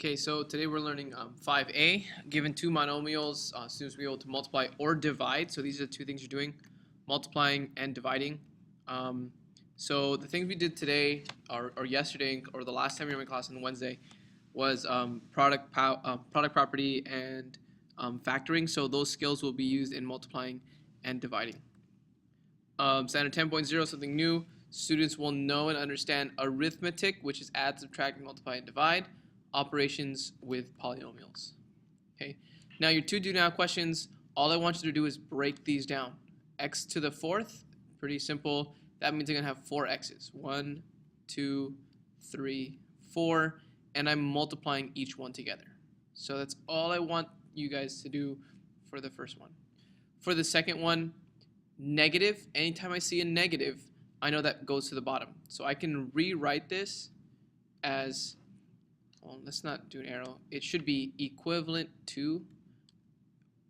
Okay, so today we're learning 5A. Given two monomials, students will be able to multiply or divide. So these are the two things you're doing, multiplying and dividing. So the things we did today or yesterday or the last time we were in class on Wednesday was product property and factoring. So those skills will be used in multiplying and dividing. Standard 10.0, something new. Students will know and understand arithmetic, which is add, subtract, multiply, and divide. Operations with polynomials. Okay. Now your two do now questions, all I want you to do is break these down. X to the fourth, pretty simple. That means I'm going to have four x's. 1, 2, 3, 4. And I'm multiplying each one together. So that's all I want you guys to do for the first one. For the second one, negative, anytime I see a negative, I know that goes to the bottom. So I can rewrite this as, well, let's not do an arrow. It should be equivalent to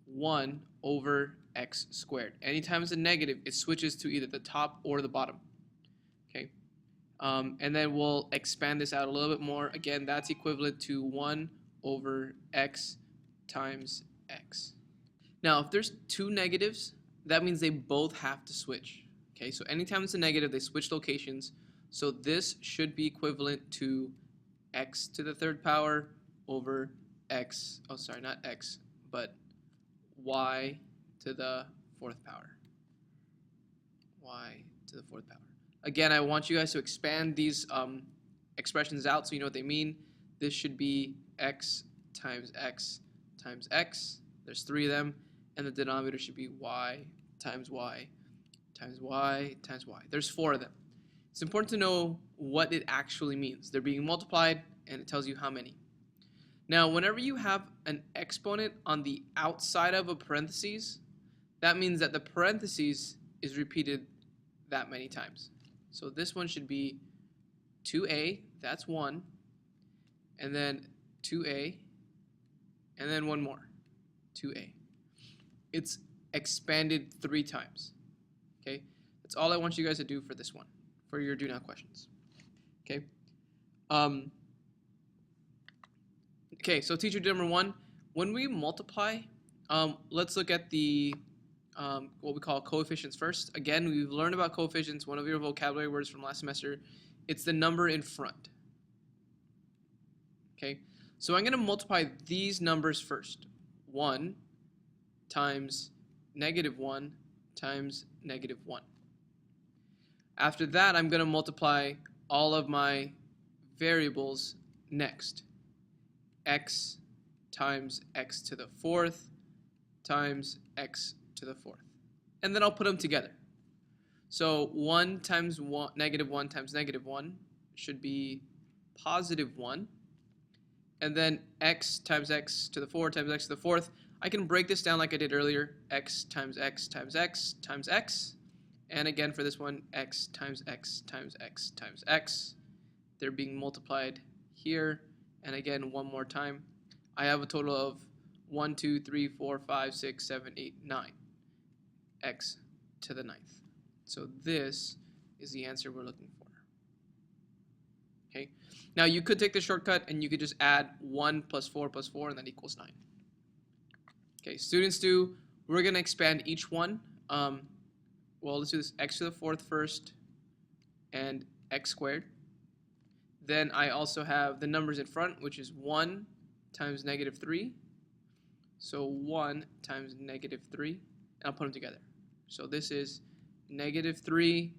1 over x squared. Anytime it's a negative, it switches to either the top or the bottom. Okay, and then we'll expand this out a little bit more. Again, that's equivalent to 1 over x times x. Now, if there's two negatives, that means they both have to switch. Okay, so anytime it's a negative, they switch locations. So this should be equivalent to x to the third power over x, oh sorry, not x, but y to the fourth power. Y to the fourth power. Again, I want you guys to expand these expressions out so you know what they mean. This should be x times x times x. There's three of them. And the denominator should be y times y times y times y. There's four of them. It's important to know what it actually means. They're being multiplied, and it tells you how many. Now, whenever you have an exponent on the outside of a parentheses, that means that the parentheses is repeated that many times. So this one should be 2a, that's 1, and then 2a, and then one more, 2a. It's expanded 3 times. Okay, that's all I want you guys to do for this one, for your do not questions. Okay. Okay, so teacher number 1, when we multiply, let's look at the what we call coefficients first. Again, we've learned about coefficients, one of your vocabulary words from last semester. It's the number in front. Okay, so I'm going to multiply these numbers first. 1 times -1 times -1. After that, I'm going to multiply all of my variables next. X times x to the fourth times x to the fourth. And then I'll put them together. So 1 times -1 times -1 should be +1. And then x times x to the 4 times x to the fourth. I can break this down like I did earlier. X times x times x times x. And again for this one, x times x times x times x. They're being multiplied here. And again, one more time. I have a total of 1, 2, 3, 4, 5, 6, 7, 8, 9. X to the 9th. So this is the answer we're looking for. Okay. Now you could take the shortcut and you could just add 1 plus 4 plus 4 and that equals 9. Okay, students do. We're going to expand each one. Well, let's do this x to the fourth first and x squared. Then I also have the numbers in front, which is 1 times -3. So 1 times -3, and I'll put them together. So this is -3,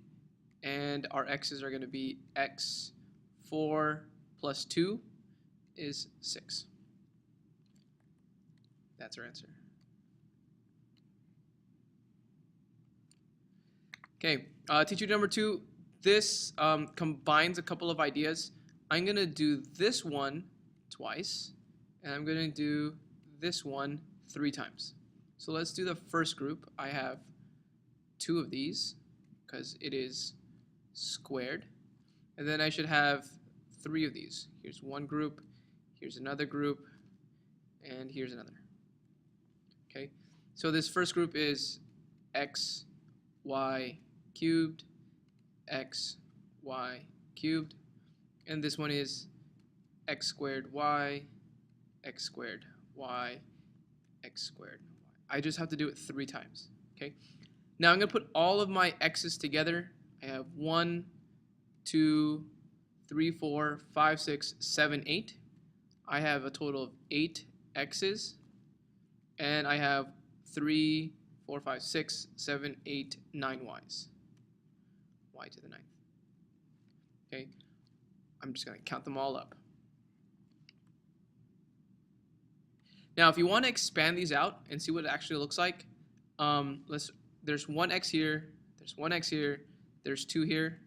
and our x's are going to be x. 4 plus 2 is 6. That's our answer. Okay, teacher number 2, this combines a couple of ideas. I'm going to do this one twice, and I'm going to do this one 3 times. So let's do the first group. I have 2 of these because it is squared. And then I should have 3 of these. Here's one group, here's another group, and here's another. Okay, so this first group is x, y cubed, x, y cubed, and this one is x squared y, x squared y, x squared y. I just have to do it 3 times. Okay. Now I'm going to put all of my x's together. I have 1, 2, 3, 4, 5, 6, 7, 8. I have a total of 8 x's. And I have 3, 4, 5, 6, 7, 8, 9 y's. Y to the 9th. Okay. I'm just going to count them all up. Now, if you want to expand these out and see what it actually looks like, there's 1 x here, there's 1 x here, there's 2 here,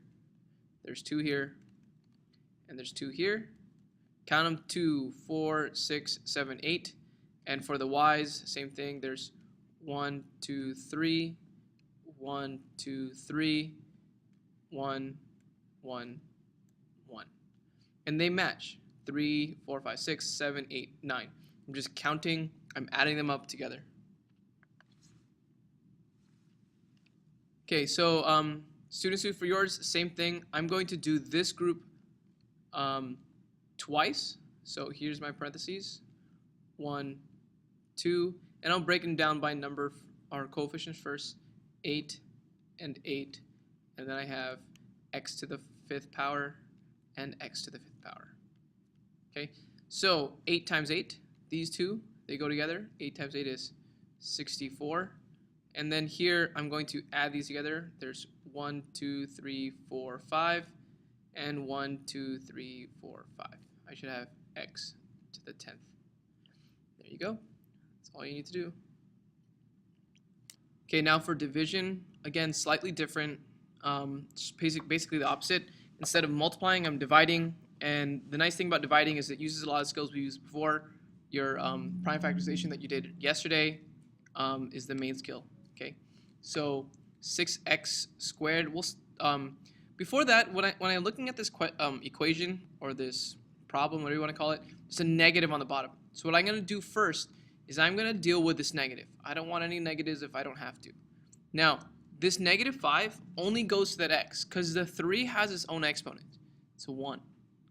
there's 2 here, and there's 2 here. Count them: 2, 4, 6, 7, 8. And for the y's, same thing. There's 1, 2, 3, 1, 2, 3, 1, 1, 1. And they match: 3, 4, 5, 6, 7, 8, 9. I'm just counting, I'm adding them up together. Okay, so students who, for yours, same thing. I'm going to do this group twice. So here's my parentheses, 1, 2, and I'll break them down by number or coefficients first, 8 and 8, and then I have x to the 5th power and x to the 5th power. Okay, so 8 times 8, these two, they go together. 8 times 8 is 64. And then here I'm going to add these together. There's 1, 2, 3, 4, 5, and 1, 2, 3, 4, 5. I should have x to the 10th. There you go. That's all you need to do. Okay, now for division, again, slightly different. Basically the opposite. Instead of multiplying, I'm dividing. And the nice thing about dividing is it uses a lot of skills we used before. Your prime factorization that you did yesterday is the main skill. Okay, so 6x squared. Before that, when I'm looking at this equation or this problem, whatever you want to call it, there's a negative on the bottom. So what I'm going to do first is I'm going to deal with this negative. I don't want any negatives if I don't have to. Now, this -5 only goes to that x because the 3 has its own exponent. It's a 1.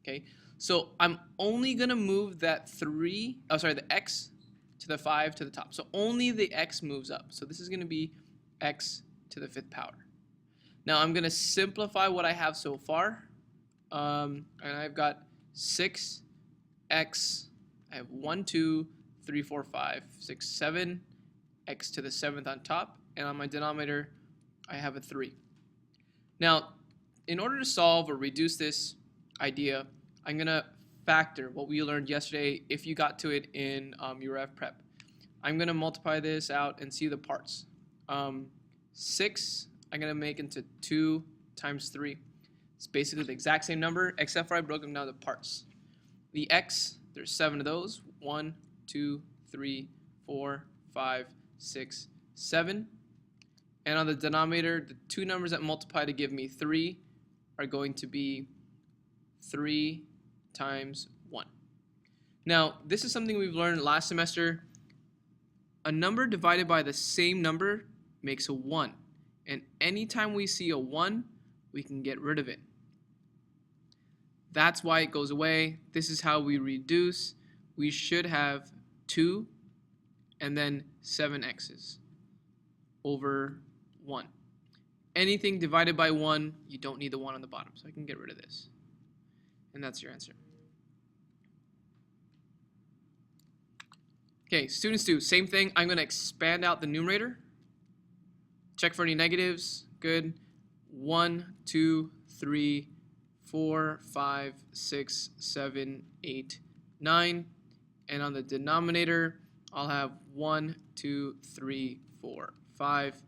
Okay, so I'm only going to move that the x to the 5 to the top. So only the x moves up. So this is going to be x to the 5th power. Now I'm going to simplify what I have so far. And I've got 6x. I have 1, 2, 3, 4, 5, 6, 7. X to the 7th on top. And on my denominator, I have a 3. Now, in order to solve or reduce this idea, I'm going to factor what we learned yesterday if you got to it in your Rev Prep. I'm going to multiply this out and see the parts. 6 I'm going to make into 2 times 3. It's basically the exact same number except for I broke them down to parts. The x, there's 7 of those. 1, 2, 3, 4, 5, 6, 7. And on the denominator, the 2 numbers that multiply to give me 3 are going to be 3 times 1. Now, this is something we've learned last semester. A number divided by the same number makes a 1. And anytime we see a 1, we can get rid of it. That's why it goes away. This is how we reduce. We should have 2 and then 7 x's over 1. Anything divided by 1, you don't need the 1 on the bottom. So I can get rid of this. And that's your answer. Okay, students do. Same thing. I'm going to expand out the numerator. Check for any negatives. Good. 1, 2, 3, 4, 5, 6, 7, 8, 9. And on the denominator, I'll have 1, 2, 3, 4, 5.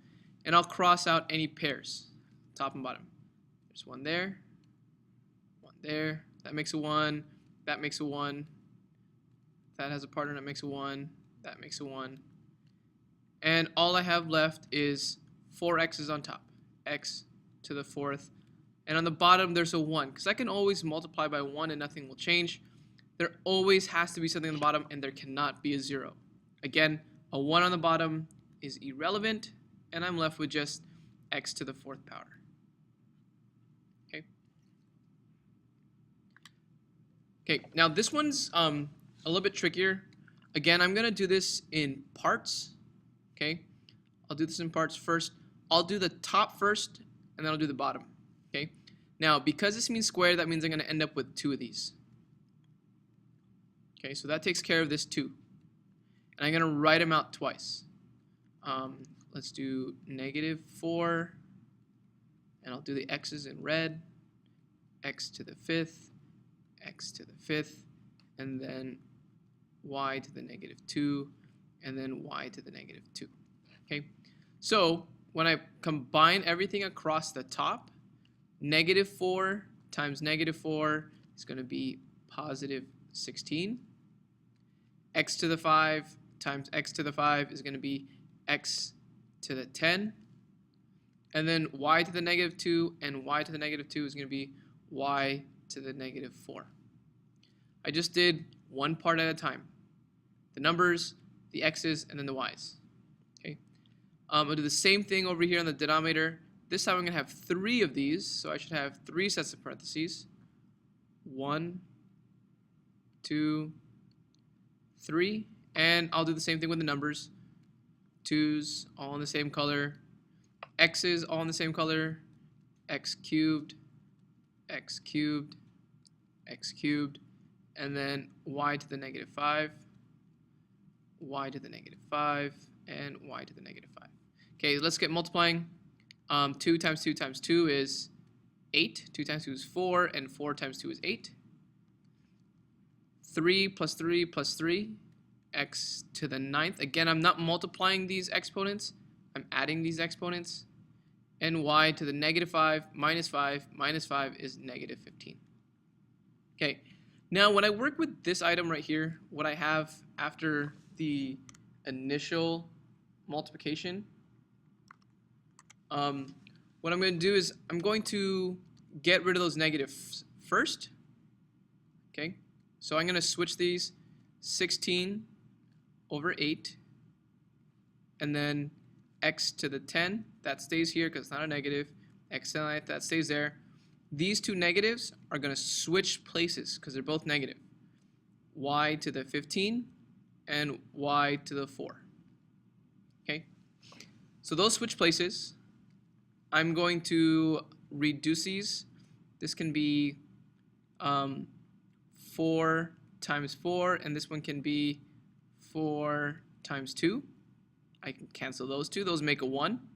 And I'll cross out any pairs, top and bottom. There's 1 there, 1 there. That makes a 1. That makes a 1. That has a partner that makes a 1. That makes a 1. And all I have left is 4 x's on top. X to the 4th. And on the bottom, there's a 1. Because I can always multiply by 1 and nothing will change. There always has to be something on the bottom, and there cannot be a 0. Again, a 1 on the bottom is irrelevant, and I'm left with just x to the 4th power. Okay. Okay, now this one's a little bit trickier. Again, I'm gonna do this in parts. Okay, I'll do this in parts first. I'll do the top first, and then I'll do the bottom. Okay, now because this means square, that means I'm gonna end up with 2 of these. Okay, so that takes care of this 2, and I'm gonna write them out twice. Let's do -4, and I'll do the x's in red. X to the 5th, x to the 5th, and then y to the -2, and then y to the -2. Okay, so when I combine everything across the top, -4 times -4 is going to be +16. X to the 5 times x to the 5 is going to be x to the 10. And then y to the -2 and y to the -2 is going to be y to the -4. I just did one part at a time. The numbers, the x's, and then the y's. Okay. I'll do the same thing over here on the denominator. This time I'm going to have 3 of these, so I should have 3 sets of parentheses. 1, 2, 3. And I'll do the same thing with the numbers. 2's all in the same color. X's all in the same color. X cubed, x cubed, x cubed, and then y to the -5, y to the -5, and y to the -5. Okay, let's get multiplying. 2 times 2 times 2 is 8. 2 times 2 is 4, and 4 times 2 is 8. 3 plus 3 plus 3, x to the 9th. Again, I'm not multiplying these exponents. I'm adding these exponents. And y to the -5 minus 5 minus 5 is -15. Okay, now when I work with this item right here, what I have after the initial multiplication, what I'm going to do is I'm going to get rid of those negatives first. Okay, so I'm going to switch these 16 over 8, and then x to the 10, that stays here because it's not a negative. X to the 9th, that stays there. These 2 negatives are going to switch places because they're both negative. Y to the 15 and y to the 4. Okay, so those switch places. I'm going to reduce these. This can be 4 times 4, and this one can be 4 times 2. I can cancel those 2. Those make a 1.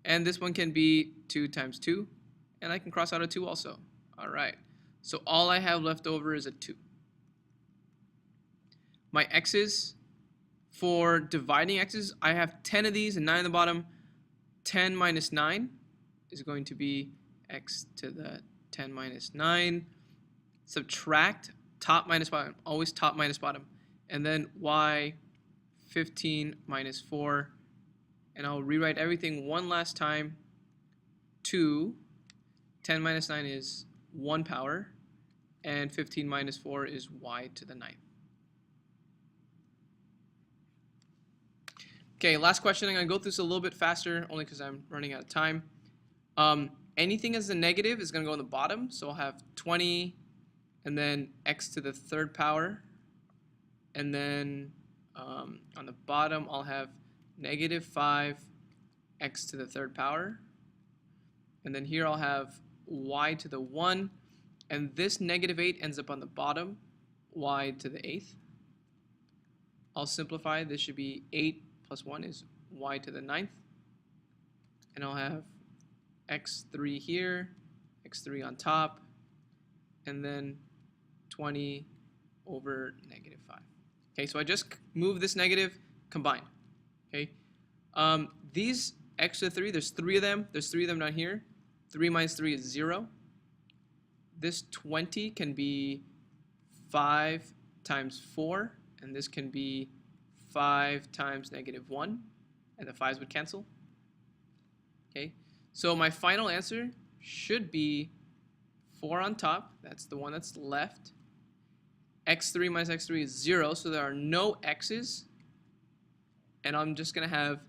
And this one can be 2 times 2. And I can cross out a 2 also. All right. So all I have left over is a 2. My x's, for dividing x's, I have 10 of these and 9 on the bottom. 10 minus 9 is going to be x to the 10 minus 9. Subtract top minus bottom. Always top minus bottom. And then y 15 minus 4, and I'll rewrite everything one last time. 2, 10 minus 9 is 1 power, and 15 minus 4 is y to the 9th. Okay, last question. I'm going to go through this a little bit faster, only because I'm running out of time. Anything as a negative is going to go on the bottom, so I'll have 20, and then x to the 3rd power, and then on the bottom, I'll have -5 x to the 3rd power. And then here I'll have y to the 1. And this -8 ends up on the bottom, y to the 8th. I'll simplify. This should be 8 plus 1 is y to the 9th. And I'll have x3 here, x3 on top, and then 20 over -5. Okay, so I just move this negative, combine. Okay, these extra 3, there's 3 of them. There's 3 of them down here. 3 minus 3 is 0. This 20 can be 5 times 4, and this can be 5 times -1, and the 5s would cancel. Okay, so my final answer should be 4 on top. That's the one that's left. x3 minus x3 is 0, so there are no x's, and I'm just going to have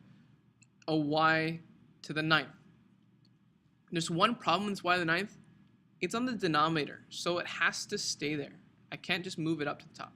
a y to the 9th. There's one problem with y to the 9th. It's on the denominator, so it has to stay there. I can't just move it up to the top.